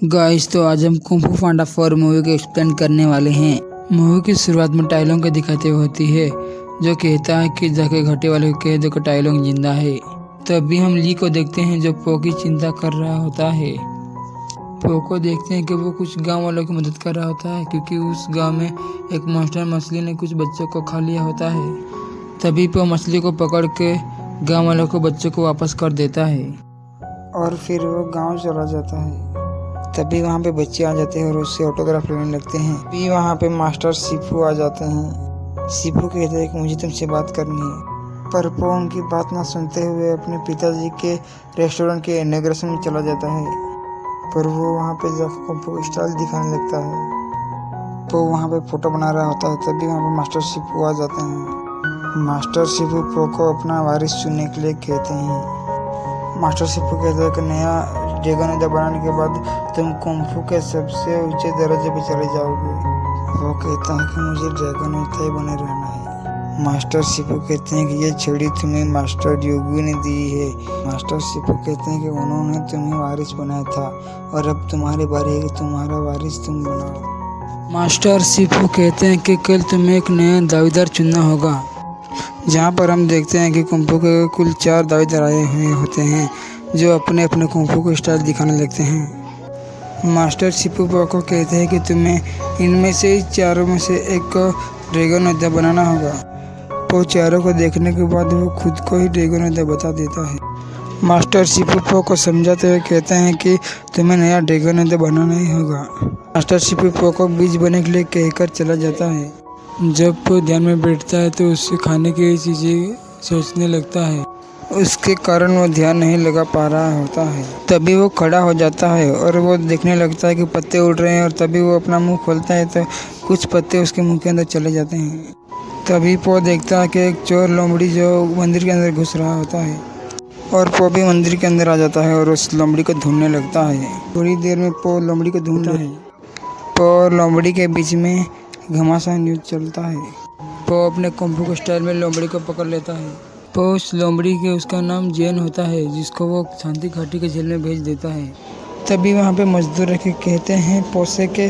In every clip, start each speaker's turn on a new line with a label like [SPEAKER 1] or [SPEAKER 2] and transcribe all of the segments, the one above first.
[SPEAKER 1] Guys, तो आज हम कुंग फू पांडा 4 मूवी को एक्सप्लेन करने वाले हैं। मूवी की शुरुआत में टाइलोंग को दिखाते हुए होती है, जो कहता है कि जाके घाटे वाले को कह दो कि टाइलोंग जिंदा है। तभी हम ली को देखते हैं जो पो की चिंता कर रहा होता है। पो को देखते हैं कि वो कुछ गांव वालों की मदद कर रहा होता है, क्योंकि उस गांव में एक मॉन्स्टर मछली ने कुछ बच्चों को खा लिया होता है। तभी पो मछली को पकड़ के गांव वालों को बच्चों को वापस कर देता है
[SPEAKER 2] और फिर वो गांव चला जाता है। तभी वहाँ पे बच्चे आ जाते हैं और उससे ऑटोग्राफ लेने लगते हैं। भी वहाँ पे मास्टर शिफू आ जाते हैं। शिफू कहते हैं कि मुझे तुमसे बात करनी है, पर वो उनकी बात ना सुनते हुए अपने पिताजी के रेस्टोरेंट के इनॉग्रेशन में चला जाता है। पर वो वहाँ पे जाकर कुंग फू स्टाइल दिखाने लगता है। वो वहाँ पे फोटो बना रहा होता है। तभी वहाँ पे मास्टर शिफू आ जाते हैं। मास्टर शिफू पो को अपना वारिस चुनने के लिए कहते हैं। मास्टर शिफू कहते हैं कि नया ड्रैगन युद्ध बनाने के बाद तुम कुंग फू के सबसे ऊंचे दर्जे पे चले जाओगे। वो कहता है कि मुझे ड्रैगन युद्ध ही बने रहना है। मास्टर शिफू कहते हैं कि ये छड़ी तुम्हें मास्टर योगी ने दी है। मास्टर शिफू कहते हैं कि उन्होंने तुम्हें वारिस बनाया था और अब तुम्हारी बारी है कि तुम्हारा वारिस तुम बनाओ।
[SPEAKER 1] मास्टर शिफू कहते हैं कि कल तुम्हें एक नया दावेदार चुनना होगा।
[SPEAKER 2] जहाँ पर हम देखते हैं कि कुंग फू के कुल 4 दावेदार आए हुए होते हैं, जो अपने अपने कुंग फू को स्टाइल दिखाने लगते हैं। मास्टर शिफू पो को कहते हैं कि तुम्हें इनमें से 4 में से एक को ड्रैगन योद्धा बनाना होगा। पो चारों को देखने के बाद वो खुद को ही ड्रैगन योद्धा बता देता है। मास्टर शिफू पो को समझाते हुए कहते हैं कि तुम्हें नया ड्रैगन योद्धा बनाना ही होगा। मास्टर शिफू पो को बीज बनने के लिए कहकर चला जाता है।
[SPEAKER 1] जब पो ध्यान में बैठता है तो उससे खाने की चीजें सोचने लगता है।
[SPEAKER 2] उसके कारण वो ध्यान नहीं लगा पा रहा होता है। तभी वो खड़ा हो जाता है और वो देखने लगता है कि पत्ते उड़ रहे हैं। और तभी वो अपना मुंह खोलता है तो कुछ पत्ते उसके मुंह के अंदर चले जाते हैं। तभी पो देखता है कि एक चोर लोमड़ी जो मंदिर के अंदर घुस रहा होता है, और पो भी मंदिर के अंदर आ जाता है और उस लोमड़ी को ढूंढने लगता है। थोड़ी देर में पो लोमड़ी को ढूंढता है। पो और लोमड़ी के बीच में घमासान युद्ध चलता है।
[SPEAKER 1] पो अपने कुंग फू स्टाइल में लोमड़ी को पकड़ लेता है। पो उस लोमड़ी के उसका नाम जेन होता है, जिसको वो शांति घाटी के जेल में भेज देता है।
[SPEAKER 2] तभी वहाँ पे मजदूर कहते हैं पो से के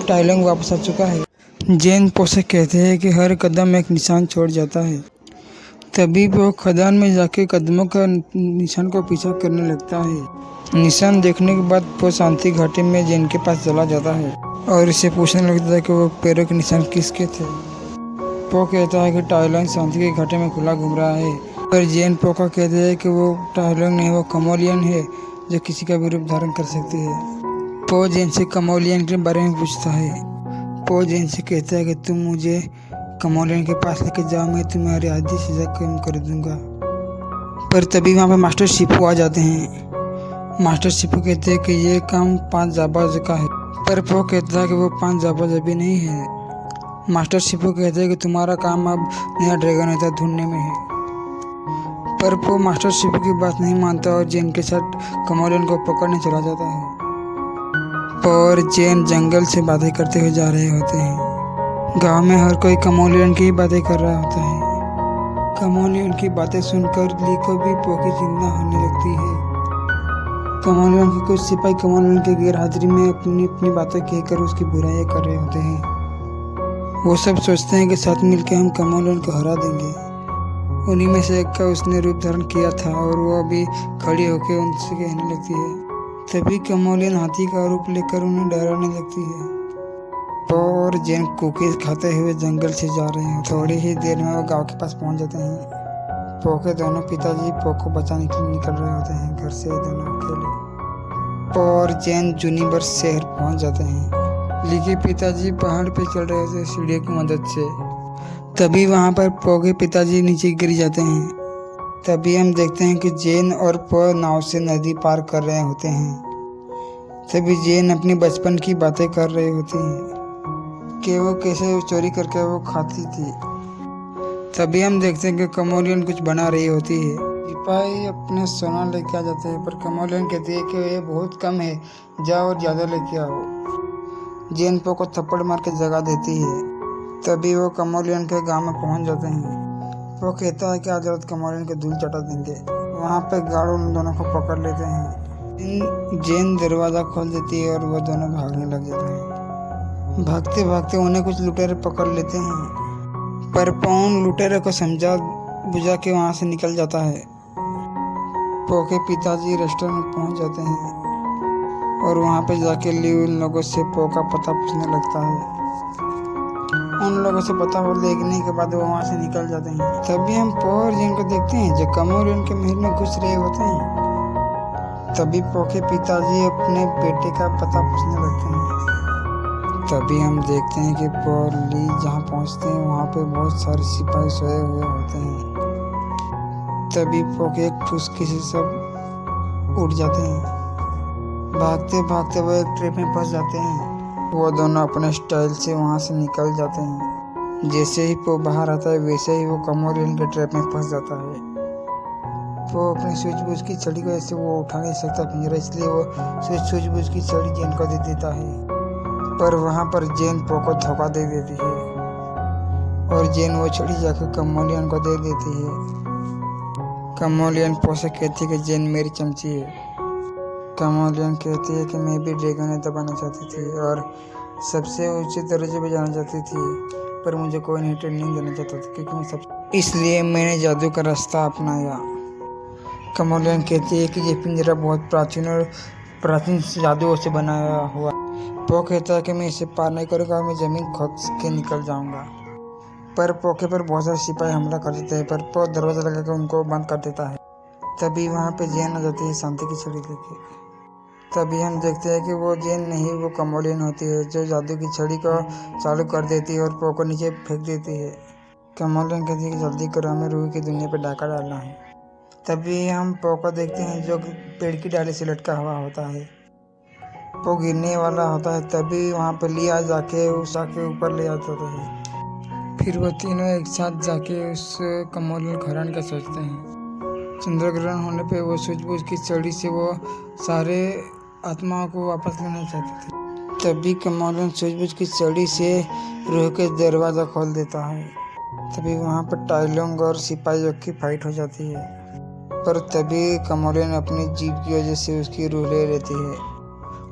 [SPEAKER 2] टाइलोंग वापस आ चुका है। जेन पो से कहते हैं कि हर कदम एक निशान छोड़ जाता है। तभी वो खदान में जाके कदमों का निशान को पीछा करने लगता है। निशान देखने के बाद पो शांति घाटी में जेन के पास चला जाता है और इसे पूछने लगता है कि वो पैरों के निशान किसके थे। पो कहता है कि टाइलोंग शांति के घाटे में खुला घूम रहा है। पर जेन पो का कहते हैं कि वो टाइलोंग नहीं, वो कमोलियन है जो किसी का भी रूप धारण कर सकती है। पो जेन से कमोलियन के बारे में पूछता है। पो जेन से कहता है कि तुम मुझे कमोलियन के पास लेके जाओ, मैं तुम्हारी आधी सजा कम कर दूंगा। पर तभी वहाँ पे मास्टर शिफू आ जाते हैं। मास्टर शिफू कहते हैं कि ये काम 5 जाबाज का है। पर पो कहता है कि वो 5 जाबाज अभी नहीं है। मास्टर शिफू कहते हैं कि तुम्हारा काम अब नया ड्रैगन योद्धा ढूंढने में है। पर पो मास्टर शिफू की बात नहीं मानता और जेन के साथ कमोलियन को पकड़ने चला जाता है। पो और जेन जंगल से बातें करते हुए जा रहे होते हैं। गांव में हर कोई कमोलियन की ही बातें कर रहा होता है। कमोलियन की बातें सुनकर ली को भी पो की चिंता होने लगती है। कमोलियन के कुछ सिपाही कमोलियन के गैर हाजिरी में अपनी अपनी बातें कहकर उसकी बुराइयां कर रहे होते हैं। वो सब सोचते हैं कि साथ मिलकर हम कमोलियन को हरा देंगे। उन्हीं में से एक का उसने रूप धारण किया था और वो अभी खड़ी होकर उनसे कहने लगती है। तभी कमोलियन हाथी का रूप लेकर उन्हें डराने लगती है। पो और जेन कुकीज खाते हुए जंगल से जा रहे हैं। थोड़ी ही देर में वो गांव के पास पहुंच जाते हैं। पो के दोनों पिताजी पो को बचाने के लिए निकल रहे होते हैं घर से दोनों अकेले। पो और जेन जूनिवर शहर पहुंच जाते हैं। ली के पिताजी पहाड़ पे चढ़ रहे थे सीढ़ियों की मदद से। तभी वहाँ पर पो के पिताजी नीचे गिर जाते हैं। तभी हम देखते हैं कि जेन और पो नाव से नदी पार कर रहे होते हैं। तभी जेन अपनी बचपन की बातें कर रही होती हैं कि वो कैसे चोरी करके वो खाती थी। तभी हम देखते हैं कि कमोलियन कुछ बना रही होती है। सिपाही अपने सोना लेके आ जाते हैं, पर कमोलियन कहती है कि ये बहुत कम है, जाओ और ज़्यादा लेके आओ। जेन पो को थप्पड़ मार के जगा देती है। तभी वो कमोलियन के गांव में पहुंच जाते हैं। वो कहता है कि आज रात कमोलियन के धूल चटा देंगे। वहाँ पे गार्ड उन दोनों को पकड़ लेते हैं। जेन दरवाज़ा खोल देती है और वो दोनों भागने लग जाते हैं। भागते भागते उन्हें कुछ लुटेरे पकड़ लेते हैं, पर पॉन लुटेरे को समझा बुझा के वहाँ से निकल जाता है। पो के पिताजी रेस्टोरेंट में पहुँच जाते हैं और वहाँ पे जाके ली उन लोगों से पो का पता पूछने लगता है। उन लोगों से पता लेने के बाद वो वहाँ से निकल जाते हैं। तभी हम पो और जेन को देखते हैं जो कमोलियन के महल में घुस रहे होते हैं। तभी पो के पिताजी अपने बेटे का पता पूछने लगते हैं। तभी हम देखते हैं कि पो ली जहाँ पहुँचते हैं वहाँ पे बहुत सारे सिपाही सोए हुए होते हैं। तभी पो के एक ठुसकी से सब उठ जाते हैं। भागते भागते वो एक ट्रैप में फंस जाते हैं। वो दोनों अपने स्टाइल से वहाँ से निकल जाते हैं। जैसे ही पो बाहर आता है वैसे ही वो कमोलियन के ट्रैप में फंस जाता है। वो अपनी सूझबूझ की छड़ी को ऐसे वो उठा नहीं सकता पिंजरा, इसलिए वो सूझबूझ की छड़ी जेन को दे देता है। पर वहाँ पर जेन पो को धोखा दे देती है और जेन वो छड़ी जाकर कमोलियन को दे देती है। कमोलियन पो से कहती है कि जेन मेरी चमची है। कमोलियन कहती है कि मैं भी ड्रैगन दबाना चाहती थी और सबसे ऊंचे दर्जे पे जाना चाहती थी, पर मुझे कोई नहीं ट्रेनिंग देना चाहता था क्योंकि मैं सब इसलिए मैंने जादू का रास्ता अपनाया। कमोलियन कहती है कि ये पिंजरा बहुत प्राचीन जादुओं से बनाया हुआ। पो कहता है कि मैं इसे पार नहीं करूँगा, मैं ज़मीन खोद के निकल जाऊँगा। पर पोके पर बहुत सारे सिपाही हमला कर देते हैं, पर पो दरवाज़ा लगा के उनको बंद कर देता है। तभी वहाँ पे जेन आ जाती है शांति की छड़ी लेके। तभी हम देखते हैं कि वो जेन नहीं, वो कमोलियन होती है जो जादू की छड़ी को चालू कर देती है और पो को नीचे फेंक देती है। कमोलियन कहती है कि जल्दी करो, हमें रूह की दुनिया पे डाका डालना है। तभी हम पो को देखते हैं जो पेड़ की डाली से लटका हुआ होता है। पो गिरने वाला होता है, तभी वहाँ पे लिया जाके उषा के ऊपर ले जाते हैं। फिर वो तीनों एक साथ जाके उस कमोलियन को हराने का सोचते हैं। चंद्र ग्रहण होने पे वो सूझबूझ की छड़ी से वो सारे आत्माओं को वापस लेना चाहते थे। तभी कमोलियन सूझबूझ की छड़ी से रूह के दरवाज़ा खोल देता है। तभी वहाँ पर टाइलोंग और सिपाहियों की फाइट हो जाती है, पर तभी कमोलियन अपनी जीभ की वजह से उसकी रूह ले लेती है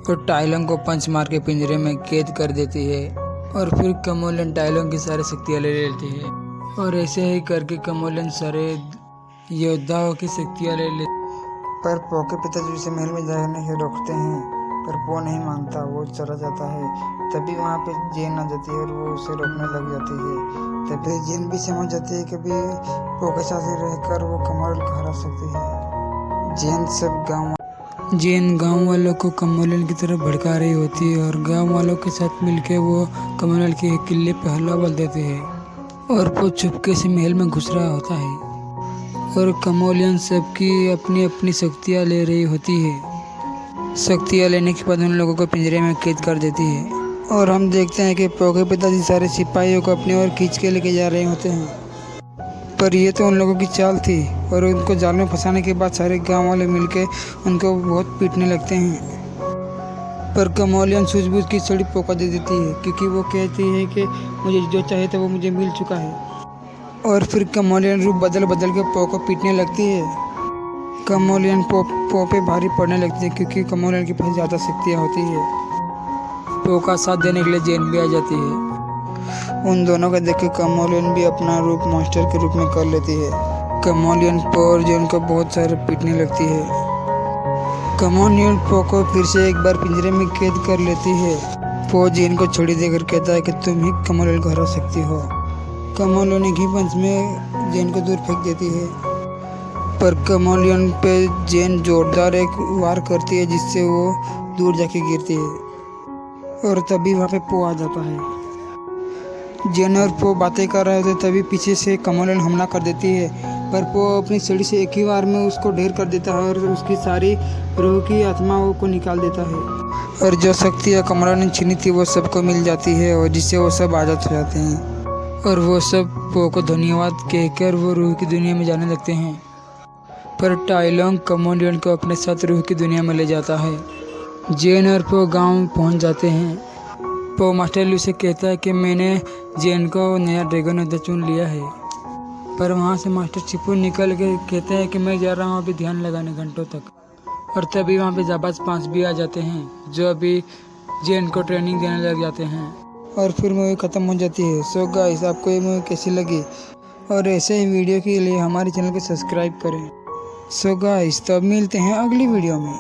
[SPEAKER 2] और टाइलोंग को पंच मार के पिंजरे में कैद कर देती है। और फिर कमोलियन टाइलोंग की सारी शक्तियाँ ले लेती है और ऐसे ही करके कमोलियन सारे योद्धाओं की शक्तियाँ ले लेती। पर पो के पिताजी उसे महल में जाने से रोकते हैं, पर पो नहीं मानता, वो चला जाता है। तभी वहाँ पे जेन आ जाती है और वो उसे रोकने लग जाती है। तभी जेन भी समझ जाती है कि पो के साथ रहकर वो कमोलियन को हरा सकती है। जेन गांव वालों को कमोलियन की तरफ भड़का रही होती है और गांव वालों के साथ मिलकर वो कमोलियन के किले पे हल्ला बोल देते हैं और वो चुपके से महल में घुस रहा होता है और कमोलियन सबकी अपनी अपनी शक्तियाँ ले रही होती है। शक्तियाँ लेने के बाद उन लोगों को पिंजरे में कैद कर देती है और हम देखते हैं कि पो के पिताजी सारे सिपाहियों को अपनी ओर खींच के लेके जा रहे होते हैं। पर ये तो उन लोगों की चाल थी और उनको जाल में फंसाने के बाद सारे गांव वाले मिलके उनको बहुत पीटने लगते हैं। पर कमोलियन सूझबूझ की छड़ी पो को दे देती है क्योंकि वो कहती है कि मुझे जो चाहिए था वो मुझे मिल चुका है। और फिर कमोलियन रूप बदल के पो को पीटने लगती है। कमोलियन पो पे भारी पड़ने लगती है क्योंकि कमोलियन के पास ज़्यादा शक्तियाँ होती है। पो का साथ देने के लिए जेन भी आ जाती है। उन दोनों को देख के कमोलियन भी अपना रूप मॉन्स्टर के रूप में कर लेती है। कमोलियन पो और जेन को बहुत सारे पीटने लगती है। कमोलियन पो को फिर से एक बार पिंजरे में कैद कर लेती है। पो जेन को छड़ी देकर कहता है कि तुम ही कमोलियन को हरा सकती हो। कमोलियन एक ही पंच में जेन को दूर फेंक देती है, पर कमोलियन पे जेन जोरदार एक वार करती है जिससे वो दूर जाके गिरती है और तभी वहाँ पे पो आ जाता है। जेन और पो बातें कर रहे थे तभी पीछे से कमोलियन हमला कर देती है, पर पो अपनी छड़ी से एक ही बार में उसको ढेर कर देता है और उसकी सारी रूह की आत्माओं को निकाल देता है और जो शक्तियाँ कमोलियन ने छीनी थी वो सबको मिल जाती है और जिससे वो सब आज़ाद हो जाते हैं और वो सब पो को धन्यवाद कहकर वो रूह की दुनिया में जाने लगते हैं। पर टाइलोंग कमोलियन को अपने साथ रूह की दुनिया में ले जाता है। जेन और पो गाँव पहुँच जाते हैं। पो मास्टर लू से कहता है कि मैंने जेन को नया ड्रैगन योद्धा चुन लिया है, पर वहाँ से मास्टर चिपू निकल के कहते हैं कि मैं जा रहा हूँ अभी ध्यान लगाने घंटों तक।
[SPEAKER 1] और तभी वहाँ पे जाबाज 5 भी आ जाते हैं जो अभी जेन को ट्रेनिंग देने लग जाते हैं।
[SPEAKER 2] और फिर मूवी ख़त्म हो जाती है। सो गाइस, आपको ये मूवी कैसी लगी और ऐसे ही वीडियो के लिए हमारे चैनल को सब्सक्राइब करें। सो गाइस, तो अब मिलते हैं अगली वीडियो में।